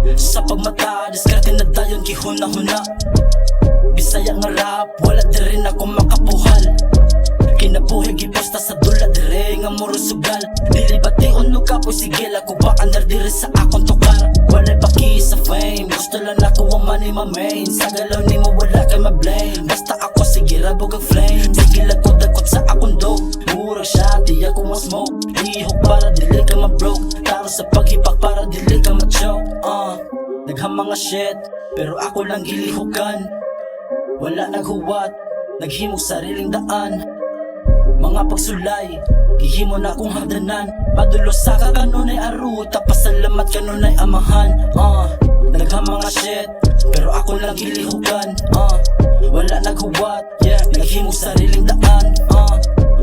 Sa pagmata, diskarte na dayon gihuna-huna. Bisaya nga rap, wala di rin ako makapuhal. Kinabuhi giposta sa dula dire nga muro sugal. Dili bation no kapoy sigil ako ba andar diri sa akong tukar. Wala paki sa fame, gusto lang ako ang money my main. Sa galaw ni mo wala kay ma-blame. Basta ako sige rabog ang flame. Sige lagkot dagkot sa akong dope. Murag siya, di ako ma-smoke. Ihok para dili ka ma-broke. Taro sa paghipak para dili ka ma-choke. Naghamang nga shit, pero ako lang gilihukan. Wala naghuwat, naghimog sariling daan. Mga pagsulay, gihimo na kong hagdanan. Padulo sa kakanunay aruta, pasalamat kanunay amahan. Naghamang nga shit, pero ako lang gilihukan. Wala naghuwat, naghimog sariling daan.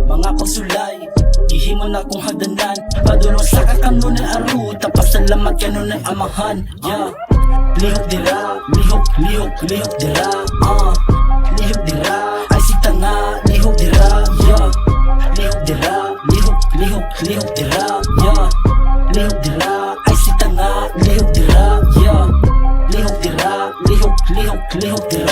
Mga pagsulay, gihimo na kong hagdanan. Padulo sa kakanunay aruta, pasalamat kanunay amahan. Lihok dira, lihok dira. Lihok dira, ay si tanga, lihok dira. Lihok dira, lihok dira. Lihok dira, ay si tanga, lihok dira. Lihok dira, lihok dira.